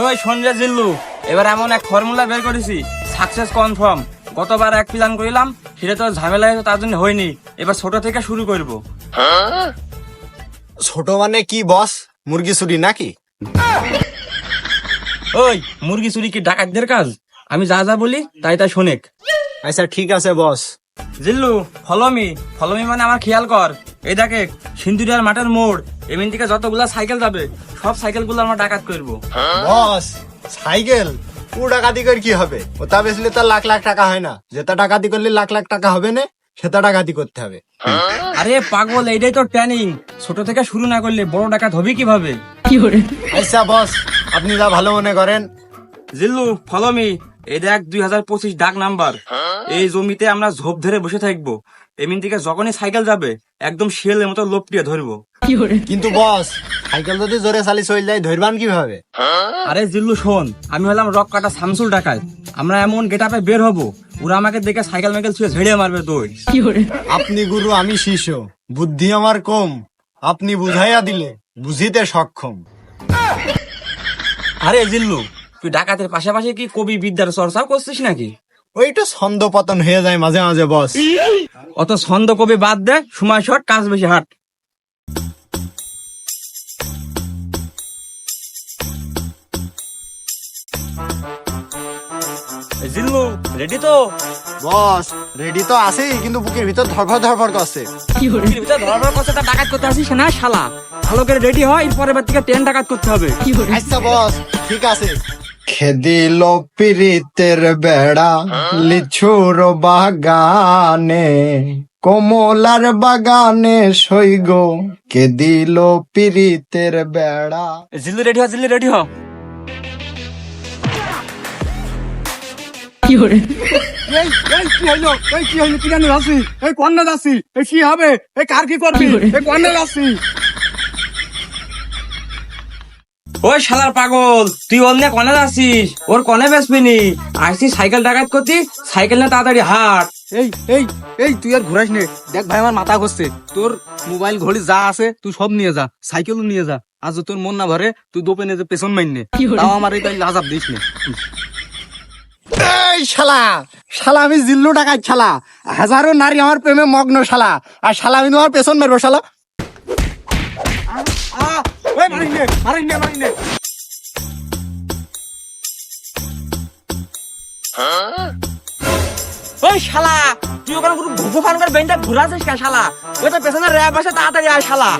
ওই সঞ্জয় জিল্লু, এবার এমন এক ফর্মুলা বের করেছি, সাকসেস কনফার্ম। গতবার এক প্ল্যান করিলাম, সেটা তো ঝামেলা হয়েছে, তার জন্য হয়নি। এবার ছোট থেকে শুরু করব। ছোট মানে কি বস? মুরগি চুরি নাকি? ওই মুরগি চুরি কি ডাকাতদের কাজ? আমি যা যা বলি তাই তাই শোনেক। আচ্ছা ঠিক আছে বস। জিল্লু, ফলোমি ফলোমি মানে আমার খেয়াল কর। এই দেখে সিন্দুরিয়ার মাঠের মোড়, এমন থেকে যতগুলা সাইকেল যাবে সব সাইকেল গুলো আমরা ডাকাত করবো। বস সাইকেল ও ডাকাতি করে কি হবে? ওটা বেচলে তো লাখ লাখ টাকা হয় না। যেটা ডাকাতি করলে লাখ লাখ টাকা হবে না, সেটা ডাকাতি করতে হবে। আরে পাগল, এইটাই তো ট্রেনিং। ছোট থেকে শুরু না করলে বড় ডাকাত হবে কিভাবে? আচ্ছা বস, আপনি যা ভালো মনে করেন। জিল্লু, ফলোমি। এই দেখ 2025 ডাক নাম্বার। এই জমিতে আমরা ঝোপ ধরে বসে থাকবো। এমন থেকে যখনই সাইকেল যাবে একদম শিয়ালের মতো লোপটিয়ে ধরবো। কিন্তু বস, সাইকেল যদি জোরে চালি চলে যায় ধরবান কিভাবে? আরে জিল্লু শোন, আমি হলাম রক কাটা শামসুল ডাকাত। আমরা এমন গেটআপে বের হব, ওরা আমাকে দেখে সাইকেল মাইকেল ছুঁয়ে ঝেড়ে মারবে দৌড়। আপনি গুরু, আমি শিষ্য, বুদ্ধি আমার কম, আপনি বুঝাইয়া দিলে বুঝিতে সক্ষম। আরে জিল্লু, তুই ডাকাতের পাশাপাশি কি কবি বিদ্যার চর্চাও করছিস নাকি? ওইটা ছন্দ পতন হয়ে যায় মাঝে মাঝে বস। অত ছন্দ কবি বাদ দে, সময় শর্ট, কাজ বেশি হাট। জিল্লু, রেডি তো? বস রেডি তো আছেই, কিন্তু বুকের ভিতর ধরফর ধরফর করছে। ধরার কথা ডাকাত করতে আসিস না শালা। ভালো করে রেডি হয়, এরপরে থেকে ট্রেন ডাকাত করতে হবে। আচ্ছা বস ঠিক আছে। খেদিল পিরিতের বেড়া লিচুর বাগানে, কমলার বাগানে সইগ কে দিল পিরিতের বেড়া। জিল্লু রেডি হ, জিল্লু রেডি হ। ওই শালার পাগল, তুই ওর নিয়ে কনে যাচ্ছিস? ওর কনে বেসবিনি? আসছিস সাইকেল ডাকাত করতি, সাইকেল না তাড়াতাড়ি হাট। এই এই এই তুই আর ঘুরাইস নে। দেখ ভাই, আমার মাথা ঘুরছে। তোর মোবাইল ঘড়ি যা আছে তুই সব নিয়ে যা, সাইকেলও নিয়ে যা। আজ তোর মন না ভরে তুই দোপেনে যে পেছন মাইনে, তাও আমার এই লাজাব দিস নে। এই শালা, শালা আমি জিল্লু ডাকাত শালা, হাজারো নারী আমার প্রেমে মগ্ন শালা, আর শালা আমি তোমার পেছন মারবো শালা। ওই শালা, তুই ওখানে কোনো ভুকু ফান করে বেনটা ঘুরাছিস কে শালা? ওই তো পেছনে র্যাব আসে, তাড়াতাড়ি আয় শালা।